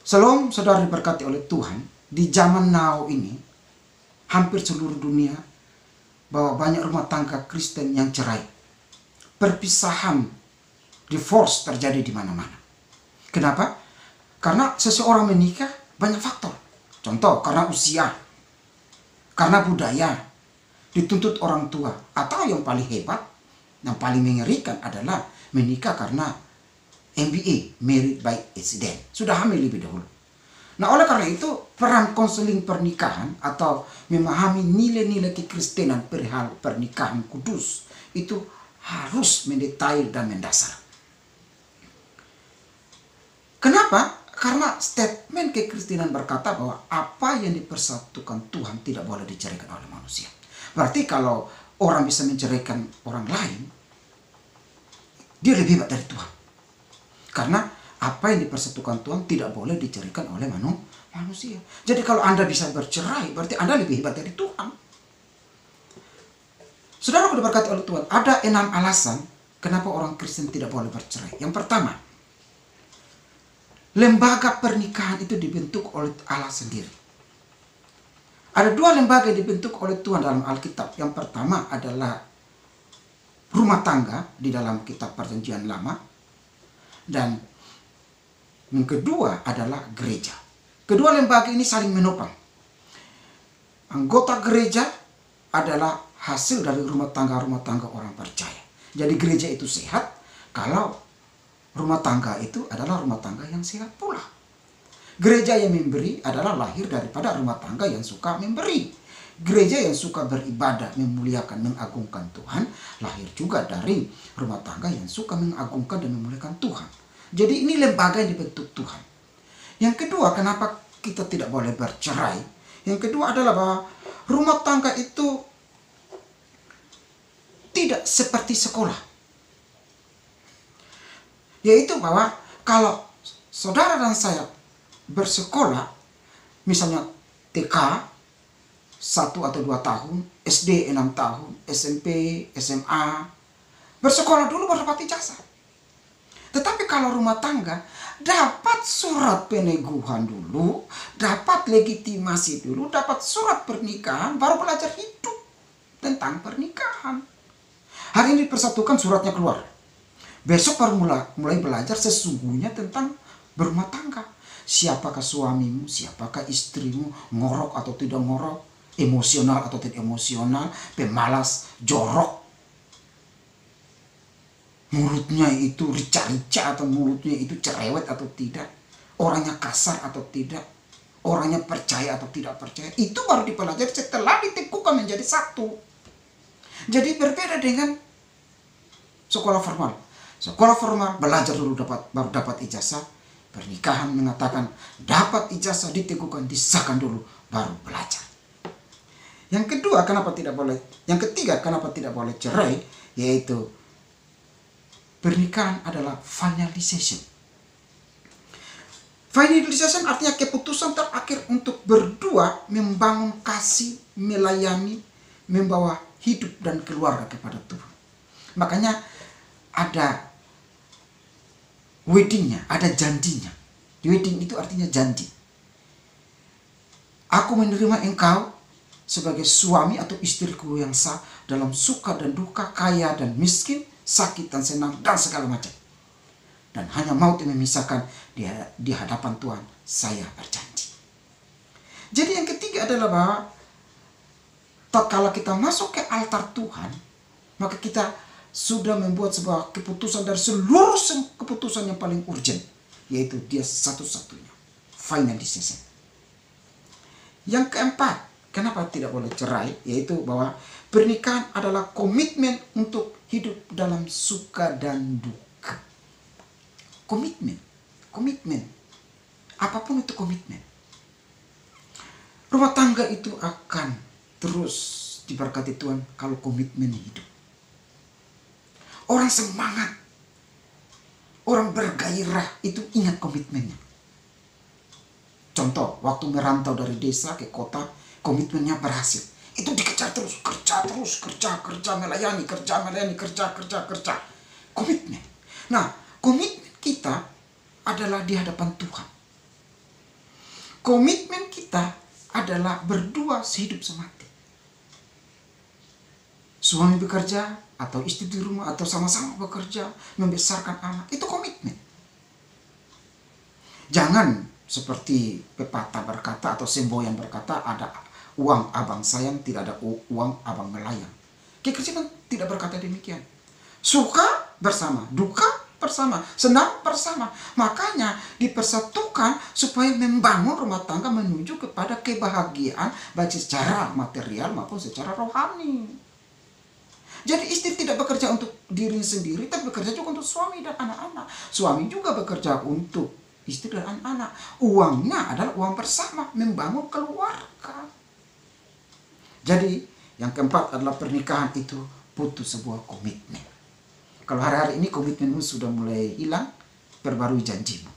Shalom, saudara diberkati oleh Tuhan. Di zaman now ini, hampir seluruh dunia, bahwa banyak rumah tangga Kristen yang cerai. Perpisahan, divorce terjadi di mana-mana. Kenapa? Karena seseorang menikah banyak faktor. Contoh, karena usia, karena budaya, dituntut orang tua. Atau yang paling hebat, yang paling mengerikan adalah menikah karena MBA, Married by Accident. Sudah hamil lebih dahulu. Nah, oleh karena itu, peran konseling pernikahan atau memahami nilai-nilai kekristenan perihal pernikahan kudus itu harus mendetail dan mendasar. Kenapa? Karena statement kekristenan berkata bahwa apa yang dipersatukan Tuhan tidak boleh diceraikan oleh manusia. Berarti kalau orang bisa menceraikan orang lain, dia lebih hebat dari Tuhan. Karena apa yang dipersatukan Tuhan tidak boleh diceraikan oleh manusia. Jadi kalau Anda bisa bercerai, berarti Anda lebih hebat dari Tuhan. Saudara diberkati oleh Tuhan, ada 6 alasan kenapa orang Kristen tidak boleh bercerai. Yang pertama, lembaga pernikahan itu dibentuk oleh Allah sendiri. Ada 2 lembaga yang dibentuk oleh Tuhan dalam Alkitab. Yang pertama adalah rumah tangga di dalam kitab Perjanjian Lama. Dan yang kedua adalah gereja. Kedua lembaga ini saling menopang. Anggota gereja adalah hasil dari rumah tangga orang percaya. Jadi gereja itu sehat kalau rumah tangga itu adalah rumah tangga yang sehat pula. Gereja yang memberi adalah lahir daripada rumah tangga yang suka memberi. Gereja yang suka beribadah, memuliakan, mengagungkan Tuhan, lahir juga dari rumah tangga yang suka mengagungkan dan memuliakan Tuhan. Jadi ini lembaga yang dibentuk Tuhan. Yang kedua, kenapa kita tidak boleh bercerai? Yang kedua adalah bahwa rumah tangga itu tidak seperti sekolah. Yaitu bahwa kalau saudara dan saya bersekolah, misalnya TK 1 atau 2 tahun, SD 6 tahun, SMP, SMA, bersekolah dulu baru dapat ijazah. Tetapi kalau rumah tangga, dapat surat peneguhan dulu, dapat legitimasi dulu, dapat surat pernikahan, baru belajar hidup tentang pernikahan. Hari ini persatukan suratnya keluar. Besok baru mulai belajar sesungguhnya tentang berumah tangga. Siapakah suamimu, siapakah istrimu, ngorok atau tidak ngorok, emosional atau tidak emosional, pemalas, jorok. Mulutnya itu rica-rica atau mulutnya itu cerewet atau tidak. Orangnya kasar atau tidak. Orangnya percaya atau tidak percaya. Itu baru dipelajari setelah ditekukan menjadi satu. Jadi berbeda dengan sekolah formal. Sekolah formal belajar dulu baru dapat ijazah. Pernikahan mengatakan dapat ijazah diteguhkan, disahkan dulu baru belajar. Yang kedua, yang ketiga kenapa tidak boleh cerai, yaitu pernikahan adalah finalization. Finalization artinya keputusan terakhir untuk berdua membangun kasih, melayani, membawa hidup dan keluarga kepada Tuhan. Makanya ada weddingnya, ada janjinya. Wedding itu artinya janji. Aku menerima engkau sebagai suami atau istriku yang sah dalam suka dan duka, kaya dan miskin, sakit dan senang, dan segala macam. Dan hanya maut yang memisahkan di hadapan Tuhan, saya berjanji. Jadi yang ketiga adalah bahwa tatkala kita masuk ke altar Tuhan, maka kita sudah membuat sebuah keputusan dari seluruh keputusan yang paling urgent, yaitu dia satu-satunya, finalization. Yang keempat, kenapa tidak boleh cerai, yaitu bahwa pernikahan adalah komitmen untuk hidup dalam suka dan duka. Komitmen. Apapun itu komitmen. Rumah tangga itu akan terus diberkati Tuhan kalau komitmen hidup. Orang semangat, orang bergairah itu ingat komitmennya. Contoh, waktu merantau dari desa ke kota, komitmennya berhasil. Itu dikejar terus, kerja, melayani, kerja. Komitmen. Nah, komitmen kita adalah di hadapan Tuhan. komitmen kita adalah berdua sehidup semati. Suami bekerja atau istri di rumah atau sama-sama bekerja membesarkan anak, itu komitmen. Jangan seperti pepatah berkata atau semboyan berkata, ada uang abang sayang, tidak ada uang abang melayang. Kekristenan tidak berkata demikian. Suka bersama, duka bersama, senang bersama. Makanya dipersatukan supaya membangun rumah tangga menuju kepada kebahagiaan baik secara material maupun secara rohani. Jadi istri tidak bekerja untuk diri sendiri, tapi bekerja juga untuk suami dan anak-anak. Suami juga bekerja untuk istri dan anak-anak. Uangnya adalah uang bersama, membangun keluarga. Jadi yang keempat adalah pernikahan itu butuh sebuah komitmen. Kalau hari-hari ini komitmenmu sudah mulai hilang, perbarui janjimu.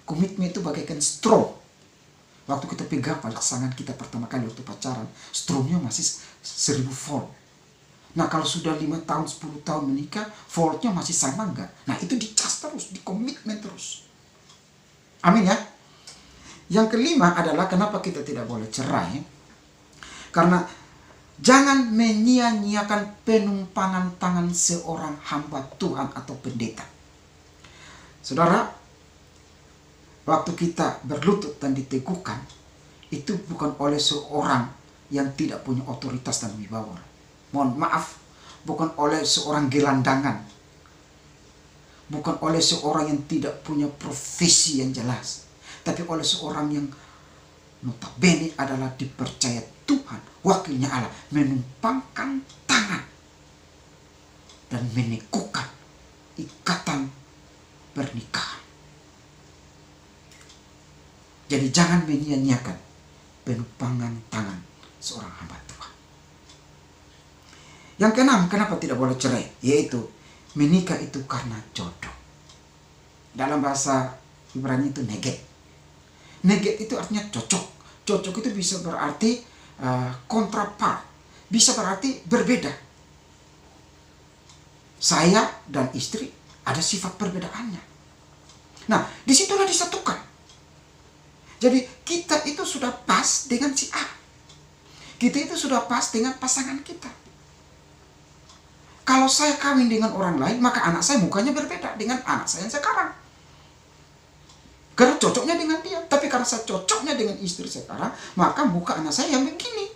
Komitmen itu bagaikan strom. Waktu kita pegang pasangan kita pertama kali waktu pacaran, stromnya masih 1000 volt. Nah kalau sudah 5 tahun, 10 tahun menikah, voltnya masih sama enggak? Nah itu dicas terus, dikomitmen terus. Amin ya. Yang kelima adalah kenapa kita tidak boleh cerai. Karena jangan menyia-nyiakan penumpangan tangan seorang hamba Tuhan atau pendeta. Saudara, waktu kita berlutut dan diteguhkan, itu bukan oleh seorang yang tidak punya otoritas dan wibawa. Mohon maaf, bukan oleh seorang gelandangan. Bukan oleh seorang yang tidak punya profesi yang jelas. Tapi oleh seorang yang notabene adalah dipercaya Tuhan, wakilnya Allah, menumpangkan tangan dan menekukan ikatan pernikahan. Jadi jangan menyia-nyiakan penumpangan tangan seorang hamba Tuhan. Yang keenam, kenapa tidak boleh cerai? Yaitu menikah itu karena jodoh. Dalam bahasa Ibrani itu neget. Neget itu artinya cocok. Cocok itu bisa berarti kontrapart. Bisa berarti berbeda. Saya dan istri ada sifat perbedaannya. Nah, disitulah disatukan. Jadi kita itu sudah pas dengan si A. Kita itu sudah pas dengan pasangan kita. Kalau saya kawin dengan orang lain, maka anak saya mukanya berbeda dengan anak saya yang sekarang. Karena cocoknya dengan dia. Tapi karena saya cocoknya dengan istri sekarang, maka muka anak saya yang begini.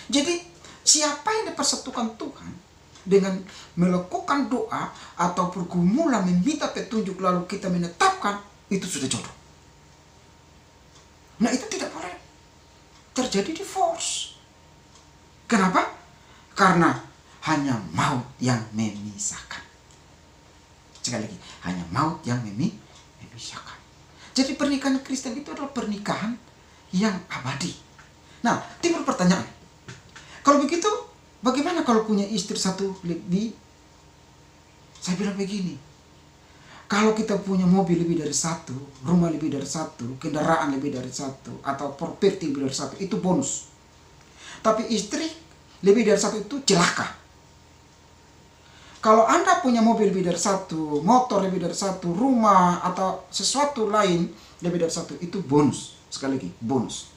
Jadi siapa yang dipersatukan Tuhan dengan melakukan doa atau pergumulan meminta petunjuk lalu kita menetapkan, itu sudah jodoh. Nah itu tidak boleh terjadi divorce. Kenapa? Karena hanya maut yang memisahkan. Sekali lagi, hanya maut yang memisahkan. Jadi pernikahan Kristen itu adalah pernikahan yang abadi. Nah, timbul pertanyaan. Kalau begitu, bagaimana kalau punya istri satu lebih? Saya bilang begini. Kalau kita punya mobil lebih dari satu, rumah lebih dari satu, kendaraan lebih dari satu, atau properti lebih dari satu, itu bonus. Tapi istri lebih dari satu itu celaka. Kalau Anda punya mobil lebih dari satu, motor lebih dari satu, rumah atau sesuatu lain lebih dari satu, itu bonus. Sekali lagi, bonus.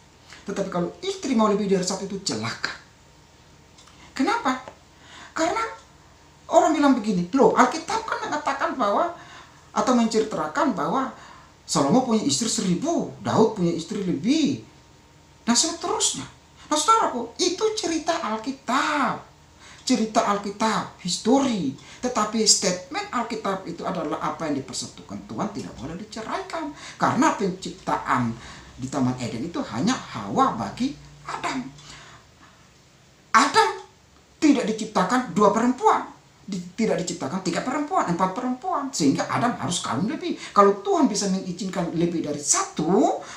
Tetapi kalau istri mau lebih dari satu, itu celaka. Kenapa? Karena orang bilang begini, loh Alkitab kan mengatakan bahwa, atau menceritakan bahwa Salomo punya istri 1000, Daud punya istri lebih, dan seterusnya. Nah saudaraku, itu cerita Alkitab. Cerita Alkitab, histori. Tetapi statement Alkitab itu adalah apa yang dipersatukan Tuhan tidak boleh diceraikan. Karena penciptaan di Taman Eden itu hanya Hawa bagi Adam. Adam tidak diciptakan 2 perempuan. Tidak diciptakan 3 perempuan, 4 perempuan. Sehingga Adam harus kawin lebih. Kalau Tuhan bisa mengizinkan lebih dari 1,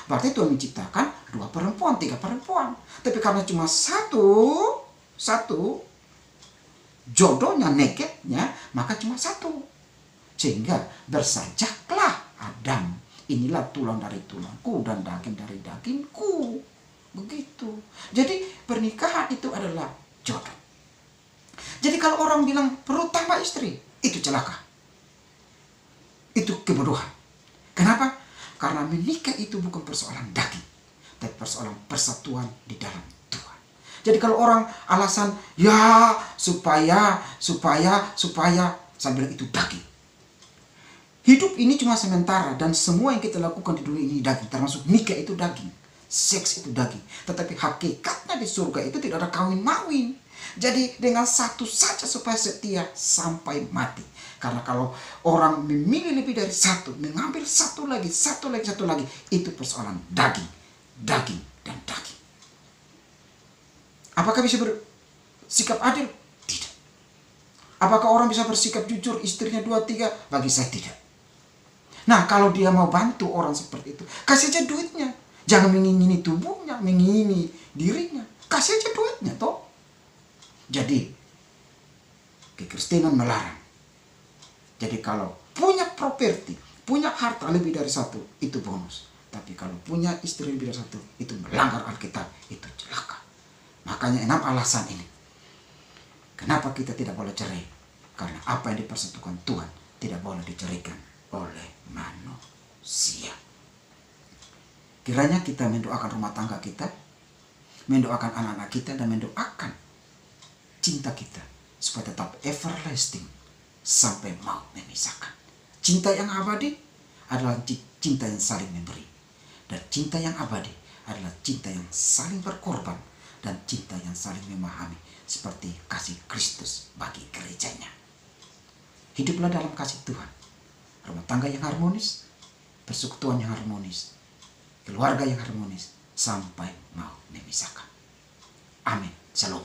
berarti Tuhan menciptakan 2 perempuan, 3 perempuan. Tapi karena cuma satu jodohnya, neketnya, maka cuma 1. Sehingga bersajaklah Adam. Inilah tulang dari tulangku dan daging dari dagingku. Begitu. Jadi pernikahan itu adalah jodoh. Jadi kalau orang bilang perlu tambah istri, itu celaka. Itu kebodohan. Kenapa? Karena menikah itu bukan persoalan daging, tapi persoalan persatuan di dalam Tuhan. Jadi kalau orang alasan, ya supaya, saya bilang itu daging. Hidup ini cuma sementara dan semua yang kita lakukan di dunia ini daging. Termasuk nikah itu daging. Seks itu daging. Tetapi hakikatnya di surga itu tidak ada kawin-mawin. Jadi dengan satu saja supaya setia sampai mati. Karena kalau orang memilih lebih dari satu, mengambil satu lagi, itu persoalan daging. Daging dan daging. Apakah bisa bersikap adil? Tidak. Apakah orang bisa bersikap jujur istrinya 2, 3? Bagi saya tidak. Nah, kalau dia mau bantu orang seperti itu, kasih aja duitnya. Jangan mengingini tubuhnya, mengingini dirinya. Kasih aja duitnya, toh. Jadi, kekristenan melarang. Jadi kalau punya properti, punya harta lebih dari satu, itu bonus. Tapi kalau punya istri lebih dari satu, itu melanggar Alkitab, itu celaka. Makanya 6 alasan ini. Kenapa kita tidak boleh cerai? Karena apa yang dipersatukan Tuhan tidak boleh diceraikan oleh manusia. Kiranya kita mendoakan rumah tangga kita, mendoakan anak-anak kita, dan mendoakan cinta kita supaya tetap everlasting sampai maut memisahkan. Cinta yang abadi adalah cinta yang saling memberi, dan cinta yang abadi adalah cinta yang saling berkorban dan cinta yang saling memahami seperti kasih Kristus bagi gerejanya. Hiduplah dalam kasih Tuhan. Rumah tangga yang harmonis, persekutuan yang harmonis, keluarga yang harmonis sampai mau memisahkan. Amin. Shalom.